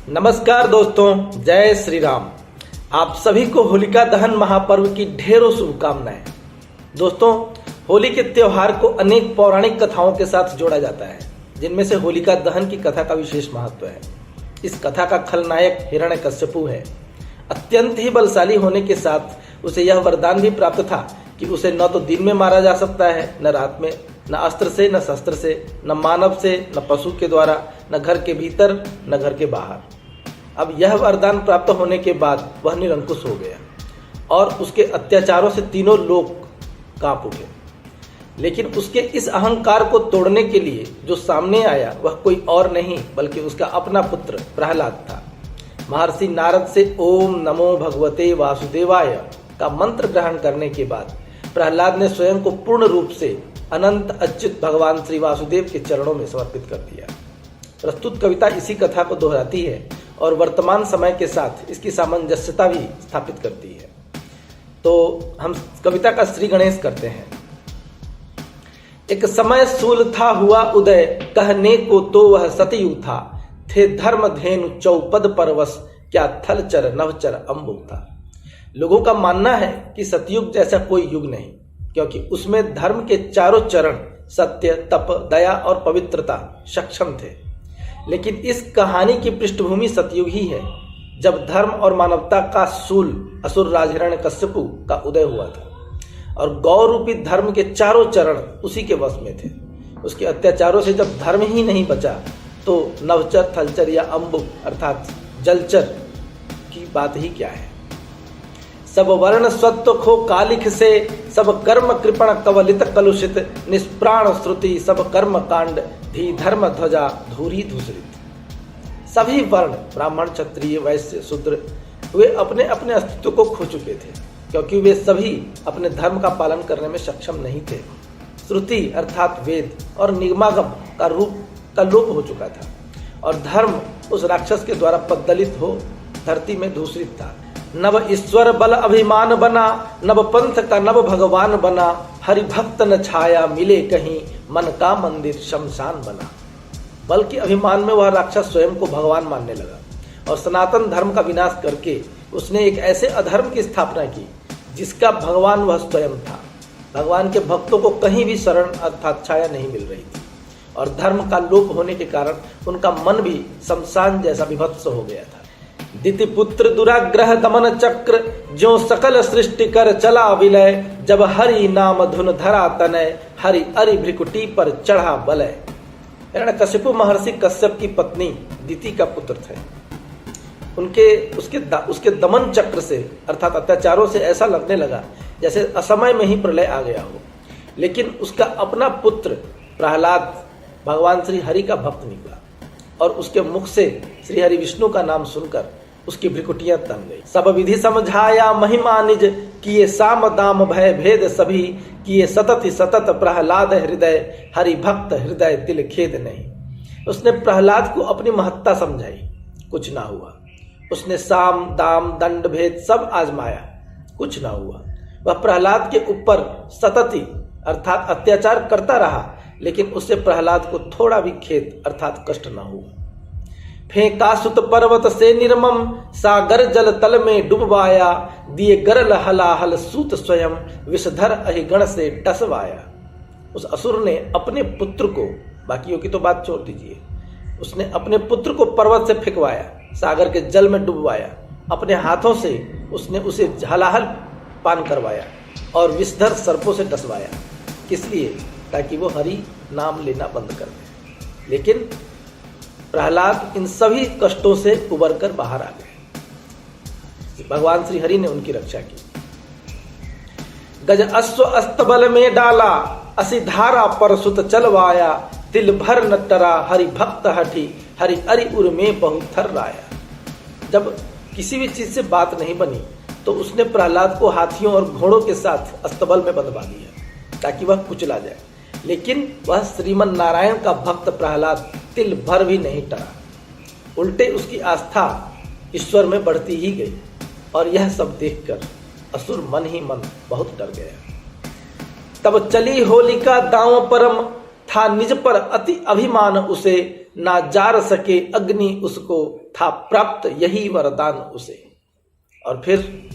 नमस्कार दोस्तों, जय श्री राम। आप सभी को होलिका दहन महापर्व की ढेरों शुभकामनाएं। दोस्तों, होली के त्योहार को अनेक पौराणिक कथाओं के साथ जोड़ा जाता है, जिनमें से होलिका दहन की कथा का विशेष महत्व है। इस कथा का खलनायक हिरण्यकश्यपु है। अत्यंत ही बलशाली होने के साथ उसे यह वरदान भी प्राप्त था कि उसे न तो दिन में मारा जा सकता है, न रात में, न अस्त्र से, न शस्त्र से, न मानव से, न पशु के द्वारा, न घर के भीतर, न घर के बाहर। अब यह वरदान प्राप्त होने के बाद वह निरंकुश हो गया और उसके अत्याचारों से तीनों लोक कांप उठे। लेकिन उसके इस अहंकार को तोड़ने के लिए जो सामने आया वह कोई और नहीं बल्कि उसका अपना पुत्र प्रहलाद था। महर्षि नारद से ओम नमो भगवते वासुदेवाय का मंत्र ग्रहण करने के बाद प्रहलाद ने स्वयं को पूर्ण रूप से अनंत अच्युत भगवान श्री वासुदेव के चरणों में समर्पित कर दिया। प्रस्तुत कविता इसी कथा को दोहराती है और वर्तमान समय के साथ इसकी सामंजस्यता भी स्थापित करती है। तो हम कविता का श्री गणेश करते हैं। एक समय सूल था हुआ उदय, कहने को तो वह सतयुग था। थे धर्म धेनु चौपद परवश, क्या थलचर नवचर अम्बुक था। लोगों का मानना है कि सतयुग जैसा कोई युग नहीं, क्योंकि उसमें धर्म के चारों चरण सत्य, तप, दया और पवित्रता सक्षम थे। लेकिन इस कहानी की पृष्ठभूमि सतयुग ही है, जब धर्म और मानवता का सूल असुर राज हिरण्यकश्यपु का उदय हुआ था और गौ रूपी धर्म के चारों चरण उसी के वश में थे। उसके अत्याचारों से जब धर्म ही नहीं बचा तो नवचर, थलचर या अम्बुक अर्थात जलचर की बात ही क्या है। सब वर्ण स्वत्व खो कालिख से, सब कर्म कृपण कवलित कलुषित। निष्प्राण श्रुति सब कर्म कांड, धी धर्म ध्वजा धूरी धूसरित। सभी वर्ण ब्राह्मण, क्षत्रिय, वैश्य, शूद्र वे अपने अपने अस्तित्व को खो चुके थे, क्योंकि वे सभी अपने धर्म का पालन करने में सक्षम नहीं थे। श्रुति अर्थात वेद और निगमागम का लोप हो चुका था और धर्म उस राक्षस के द्वारा पद्दलित हो धरती में धूसरित था। नव ईश्वर बल अभिमान बना, नव पंथ का नव भगवान बना। हरि भक्त न छाया मिले कहीं, मन का मंदिर शमशान बना। बल्कि अभिमान में वह राक्षस स्वयं को भगवान मानने लगा और सनातन धर्म का विनाश करके उसने एक ऐसे अधर्म की स्थापना की जिसका भगवान वह स्वयं था। भगवान के भक्तों को कहीं भी शरण अर्थात छाया नहीं मिल रही थी और धर्म का लोप होने के कारण उनका मन भी शमशान जैसा विभत्स हो गया था। दिति पुत्र दुराग्रह दमन चक्र, जो सकल सृष्टि कर चला विलय। जब हरि नाम धुन धरा तनय, हरि अरि भ्रिकुटी पर चढ़ा बलय। हिरण्यकश्यपु महर्षि कश्यप की पत्नी दिति का पुत्र थे। उसके दमन चक्र से अर्थात अत्याचारों से ऐसा लगने लगा जैसे असमय में ही प्रलय आ गया हो। लेकिन उसका अपना पुत्र प्रहलाद भगवान श्री हरि का भक्त निकला और उसके मुख से श्री हरि विष्णु का नाम सुनकर उसकी भ्रिकुटियां तन गई। सब विधि समझाया महिमा निज, किए साम दाम भय भेद सभी। किए सतत सतत प्रहलाद हृदय, हरि भक्त हृदय तिल खेद नहीं। उसने प्रहलाद को अपनी महत्ता समझाई, कुछ ना हुआ। उसने साम दाम दंड भेद सब आजमाया, कुछ ना हुआ। वह प्रहलाद के ऊपर सतत अर्थात अत्याचार करता रहा, लेकिन उससे प्रहलाद को थोड़ा भी खेद अर्थात कष्ट न हुआ। फेंका सुत पर्वत से निर्मम, सागर जल तल में डुबवाया। दिए गरल हलाहल सूत स्वयं, विषधर अहिगण से टसवाया। उस असुर ने अपने पुत्र को, बाकियों की तो बात छोड़ दीजिए, उसने अपने पुत्र को पर्वत से फेंकवाया, सागर के जल में डुबवाया। अपने हाथों से उसने उसे हलाहल पान करवाया और विषधर सर्पों से टसवाया। किस लिए? ताकि वो हरि नाम लेना बंद कर दे। लेकिन प्रहलाद इन सभी कष्टों से उबर कर बाहर आ गए। भगवान श्री हरि ने उनकी रक्षा की। गज अश्व अस्तबल में डाला, असी धारा पर सुत चलवाया। तिल भर न टरा हरि भक्त हठी, हरि अरि उर में बहुत थर राया। जब किसी भी चीज से बात नहीं बनी तो उसने प्रहलाद को हाथियों और घोड़ों के साथ अस्तबल में बंधवा दिया ताकि वह कुचला जाए। लेकिन वह श्रीमन नारायण का भक्त प्रहलाद तिल भर भी नहीं टरा। उल्टे उसकी आस्था ईश्वर में बढ़ती ही गई और यह सब देखकर असुर मन ही मन बहुत डर गया। तब चली होलिका दांव परम, था निज पर अति अभिमान उसे। ना जार सके अग्नि उसको, था प्राप्त यही वरदान उसे। और फिर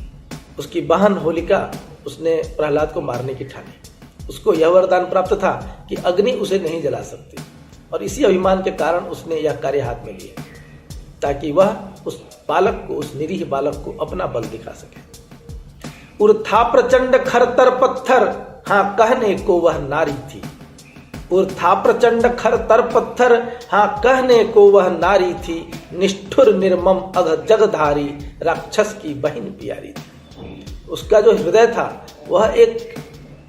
उसकी बहन होलिका, उसने प्रहलाद को मारने की ठानी। उसको यह वरदान प्राप्त था कि अग्नि उसे नहीं जला सकती, और इसी अभिमान के कारण उसने यह कार्य हाथ में लिया ताकि वह उस बालक को, उस निरीह बालक को अपना बल दिखा सके। उर्था प्रचंड खरतर पत्थर, हाँ कहने को वह नारी थी। उर्था प्रचंड खरतर पत्थर, हाँ कहने को वह नारी थी। निष्ठुर निर्मम अघ जगधारी, राक्षस की बहन प्यारी थी। उसका जो हृदय था वह एक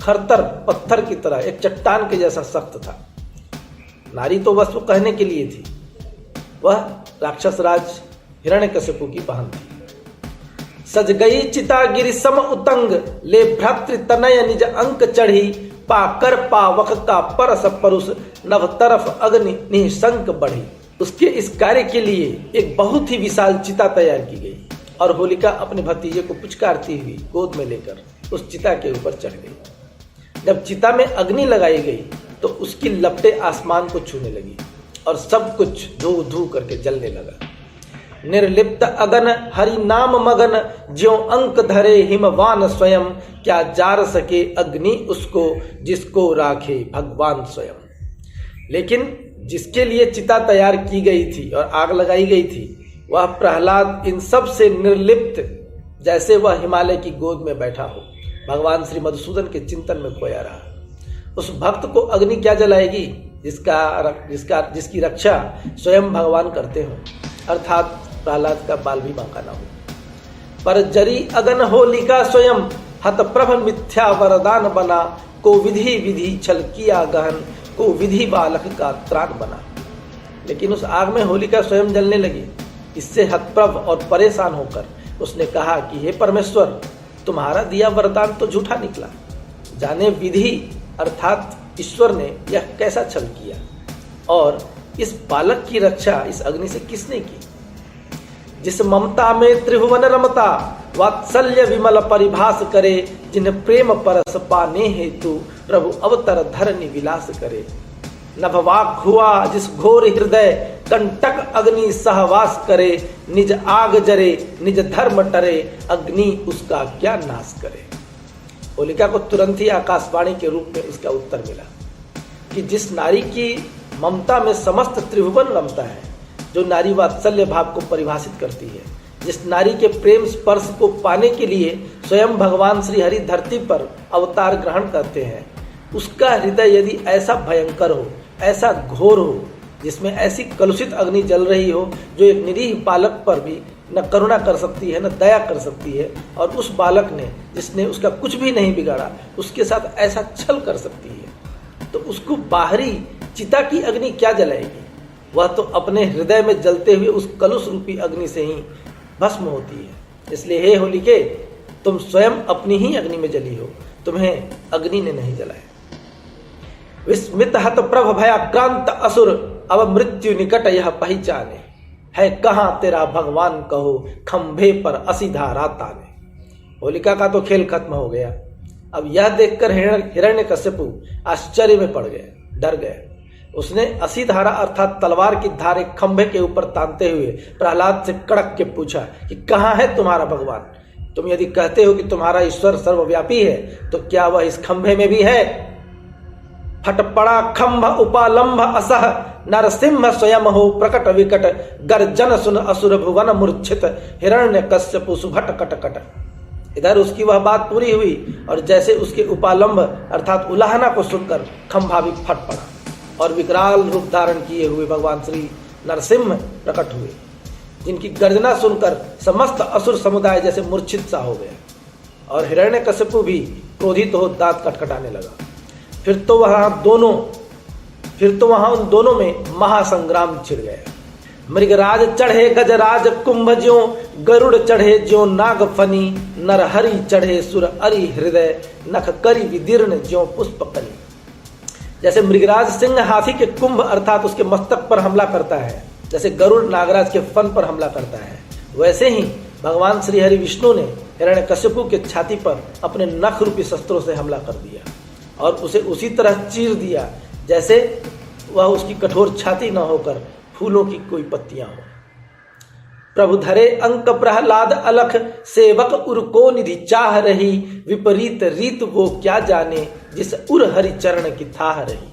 खरतर पत्थर की तरह, एक चट्टान के जैसा सख्त था। नारी तो बस वो कहने के लिए थी। वह राक्षस राज हिरण्यकशिपु की बहन थी। सज गई चिता गिरि सम उतंग, ले भ्रातृ तनय निज अंक चढ़ी। पाकर पावक का परस परुष, नव तरफ अग्नि निशंक बढ़ी। उसके इस कार्य के लिए एक बहुत ही विशाल चिता तैयार की गई, और होलिका अपने भतीजे को पुचकारती हुई गोद में लेकर उस चिता के ऊपर चढ़ गई। जब चिता में अग्नि लगाई गई तो उसकी लपटें आसमान को छूने लगी और सब कुछ धू धू करके जलने लगा। निर्लिप्त अगन हरि नाम मगन, ज्यों अंक धरे हिमवान स्वयं। क्या जार सके अग्नि उसको, जिसको राखे भगवान स्वयं। लेकिन जिसके लिए चिता तैयार की गई थी और आग लगाई गई थी, वह प्रहलाद इन सब से निर्लिप्त, जैसे वह हिमालय की गोद में बैठा हो, भगवान श्री मधुसूदन के चिंतन में खोया रहा। उस भक्त को अग्नि क्या जलाएगी जिसकी रक्षा स्वयं भगवान करते हो, अर्थात प्रहलाद का बाल भी बांका न हो। पर जरी अगन होलिका स्वयं, हत प्रभ मिथ्या वरदान बना। को विधि विधि छल किया गहन, को विधि बालक का त्राण बना। लेकिन उस आग में होलिका स्वयं जलने लगी। इससे हतप्रभ और परेशान होकर उसने कहा कि हे परमेश्वर, तुम्हारा दिया वरदान तो झूठा निकला। जाने विधि अर्थात ईश्वर ने यह कैसा छल किया, और इस बालक की रक्षा इस अग्नि से किसने की। जिस ममता में त्रिभुवन रमता, वात्सल्य विमल परिभास करे। जिन्हें प्रेम परस पाने हेतु, प्रभु अवतर धरनि विलास करे। नभवाक हुआ जिस घोर हृदय, कंटक अग्नि सहवास करे। निज आग जरे निज धर्म टरे, अग्नि उसका क्या नाश करे। होलिका को तुरंत ही आकाशवाणी के रूप में उसका उत्तर मिला कि जिस नारी की ममता में समस्त त्रिभुवन रमता है, जो नारी वात्सल्य भाव को परिभाषित करती है, जिस नारी के प्रेम स्पर्श को पाने के लिए स्वयं भगवान श्री हरि धरती पर अवतार ग्रहण करते हैं, उसका हृदय यदि ऐसा भयंकर हो, ऐसा घोर हो, जिसमें ऐसी कलुषित अग्नि जल रही हो, जो एक निरीह बालक पर भी न करुणा कर सकती है, न दया कर सकती है, और उस बालक ने, जिसने उसका कुछ भी नहीं बिगाड़ा, उसके साथ ऐसा छल कर सकती है, तो उसको बाहरी चिता की अग्नि क्या जलाएगी। वह तो अपने हृदय में जलते हुए उस कलुष रूपी अग्नि से ही भस्म होती है। इसलिए हे होलिके, तुम स्वयं अपनी ही अग्नि में जली हो, तुम्हें अग्नि ने नहीं जलाया। विस्मित हत प्रभ भयाक्रांत असुर, अब मृत्यु निकट यह पहचाने। है कहाँ तेरा भगवान कहो, खंभे पर असीधा ताने। होलिका का तो खेल खत्म हो गया। अब यह देखकर हिरण्यकशिपु आश्चर्य में पड़ गए, डर गए। उसने असीधारा अर्थात तलवार की धार एक खंभे के ऊपर तानते हुए प्रहलाद से कड़क के पूछा कि कहाँ है तुम्हारा भगवान। तुम यदि कहते हो कि तुम्हारा ईश्वर सर्वव्यापी है, तो क्या वह इस खंभे में भी है। फट पड़ा खंभ उपालंभ असह, नरसिंह स्वयं हो प्रकट विकट। गर्जन सुन असुर भुवन मूर्छित, हिरण्यकशिपु सुभट कट कट। इधर उसकी वह बात पूरी हुई, और जैसे उसके उपालंभ अर्थात उलाहना को सुनकर खंभा भी फट पड़ा, और विकराल रूप धारण किए हुए भगवान श्री नरसिंह प्रकट हुए, जिनकी गर्जना सुनकर समस्त असुर समुदाय जैसे मूर्छित सा हो गया, और हिरण्यकशिपु भी क्रोधित हो दांत कटकटाने लगा। फिर तो वहां उन दोनों में महासंग्राम छिड़ गया। मृगराज चढ़े गजराज कुंभ ज्यों, गरुड़ चढ़े ज्यों नाग फनी। नरहरि चढ़े सुर अरि हृदय, नख करी विदीर्ण ज्यों पुष्प कली। जैसे मृगराज सिंह हाथी के कुंभ अर्थात उसके मस्तक पर हमला करता है, जैसे गरुड़ नागराज के फन पर हमला करता है, वैसे ही भगवान श्री हरि विष्णु ने हिरण्यकशिपु के छाती पर अपने नख रूपी शस्त्रों से हमला कर दिया, और उसे उसी तरह चीर दिया जैसे वह उसकी कठोर छाती न होकर फूलों की कोई पत्तियां हो। प्रभु धरे अंक प्रहलाद अलख, सेवक उर को निधि चाह रही, विपरीत रीत वो क्या जाने, जिस उर हरि चरण की थाह रही।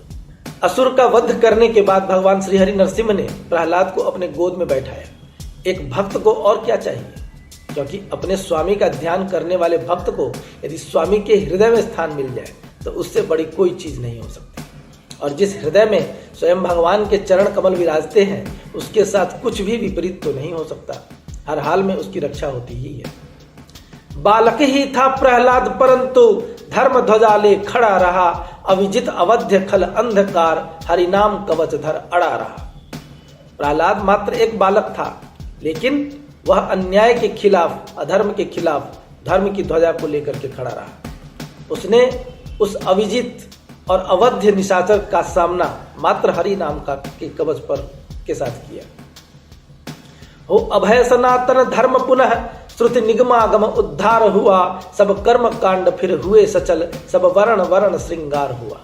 असुर का वध करने के बाद भगवान श्री हरि नरसिंह ने प्रहलाद को अपने गोद में बैठाया। एक भक्त को और क्या चाहिए, क्योंकि अपने स्वामी का ध्यान करने वाले भक्त को यदि स्वामी के हृदय में स्थान मिल जाए तो उससे बड़ी कोई चीज नहीं हो सकती। और जिस हृदय में स्वयं भगवान के चरण कमल विराजते हैं उसके साथ कुछ भी विपरीत तो नहीं हो सकता, हर हाल में उसकी रक्षा होती ही है। बालक ही था प्रहलाद परंतु धर्म ध्वजा ले खड़ा रहा, अविजित अवध्य खल अंधकार हरिनाम कवच धर अड़ा रहा। प्रहलाद मात्र एक बालक था, लेकिन वह अन्याय के खिलाफ, अधर्म के खिलाफ धर्म की ध्वजा को लेकर के खड़ा रहा। उसने उस अविजित और अवध्य निशाचर का सामना मात्र हरि नाम का के कवच पर के साथ किया। हो अभय सनातन धर्म पुनः श्रुति निगमागम उद्धार हुआ, सब कर्म कांड फिर हुए सचल, सब वर्ण वर्ण श्रृंगार हुआ।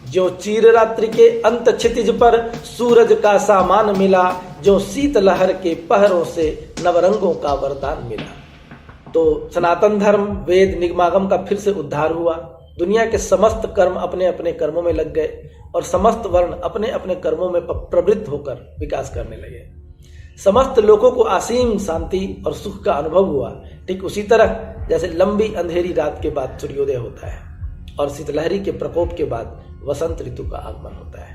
जो चीर रात्रि के अंत क्षितिज पर सूरज का सामान मिला, जो शीत लहर के पहरों से नवरंगों का वरदान मिला। तो सनातन धर्म वेद निगमागम का फिर से उद्धार हुआ। दुनिया के समस्त कर्म अपने अपने कर्मों में लग गए और समस्त वर्ण अपने अपने कर्मों में प्रवृत्त होकर विकास करने लगे। समस्त लोगों को असीम शांति और सुख का अनुभव हुआ। ठीक उसी तरह जैसे लंबी अंधेरी रात के बाद सूर्योदय होता है और शीतलहरी के प्रकोप के बाद वसंत ऋतु का आगमन होता है।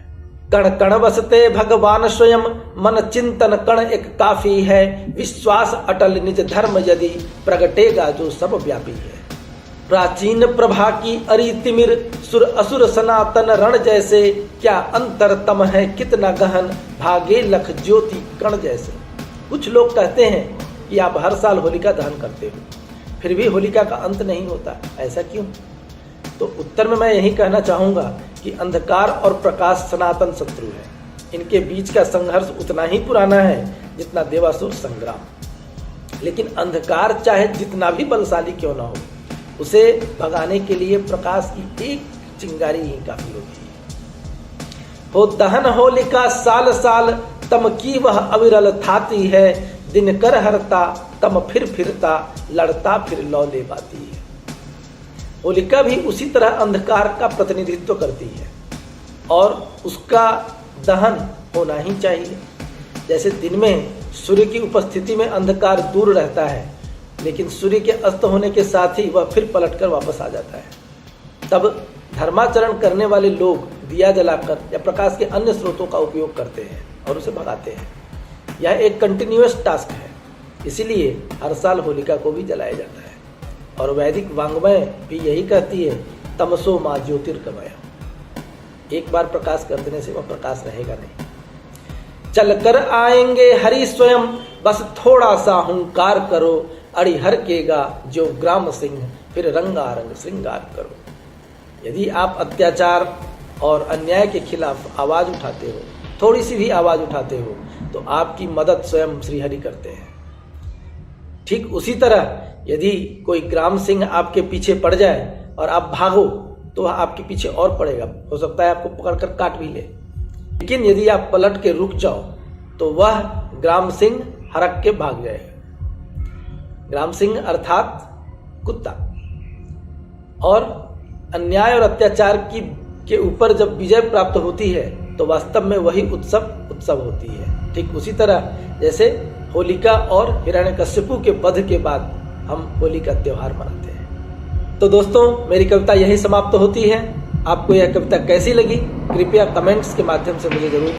कण कण बसते भगवान स्वयं, मन चिंतन कण एक काफी है, विश्वास अटल निज धर्म यदि प्रगटेगा जो सब व्यापी है। प्राचीन प्रभा की अरि तिमिर, सुर असुर सनातन रण जैसे, क्या अंतरतम है कितना गहन, भागे लख ज्योति कण जैसे। कुछ लोग कहते हैं कि आप हर साल होलिका दहन करते हो, फिर भी होलिका का अंत नहीं होता, ऐसा क्यों? तो उत्तर में मैं यही कहना चाहूंगा कि अंधकार और प्रकाश सनातन शत्रु है। इनके बीच का संघर्ष उतना ही पुराना है जितना देवासुर संग्राम। लेकिन अंधकार चाहे जितना भी बलशाली क्यों ना हो, उसे भगाने के लिए प्रकाश की एक चिंगारी ही काफी होती है। हो दहन होलिका साल साल, तम की वह अविरल थाती है, दिन कर हरता तम फिर फिरता, लड़ता फिर लौ ले पाती है। होलिका भी उसी तरह अंधकार का प्रतिनिधित्व करती है और उसका दहन होना ही चाहिए। जैसे दिन में सूर्य की उपस्थिति में अंधकार दूर रहता है, लेकिन सूर्य के अस्त होने के साथ ही वह फिर पलटकर वापस आ जाता है। तब धर्माचरण करने वाले लोग दिया जलाकर या प्रकाश के अन्य स्रोतों का उपयोग करते हैं और उसे भगाते हैं। यह एक कंटिन्यूअस टास्क है, इसीलिए हर साल होलिका को भी जलाया जाता है। और वैदिक वांग्मय भी यही कहती है, तमसो माँ ज्योतिर्गमय। एक बार प्रकाश कर देने से वह प्रकाश रहेगा नहीं। चलकर आएंगे हरि स्वयं, बस थोड़ा सा हुंकार करो, अड़ी हरकेगा जो ग्राम सिंह, फिर रंगारंग श्रृंगार करो। यदि आप अत्याचार और अन्याय के खिलाफ आवाज उठाते हो, थोड़ी सी भी आवाज उठाते हो, तो आपकी मदद स्वयं श्री हरि करते हैं। ठीक उसी तरह यदि कोई ग्राम सिंह आपके पीछे पड़ जाए और आप भागो, तो वह आपके पीछे और पड़ेगा, हो सकता है आपको पकड़कर काट भी ले। लेकिन यदि आप पलट के रुक जाओ तो वह ग्राम सिंह हरक के भाग जाएगा। ग्राम सिंह अर्थात कुत्ता। और अन्याय और अत्याचार के ऊपर जब विजय प्राप्त होती है तो वास्तव में वही उत्सव होती है। ठीक उसी तरह जैसे होलिका और हिरण्यकश्यपु के वध के बाद हम होली का त्योहार मनाते हैं। तो दोस्तों, मेरी कविता यही समाप्त होती है। आपको यह कविता कैसी लगी कृपया कमेंट्स के माध्यम से मुझे जरूर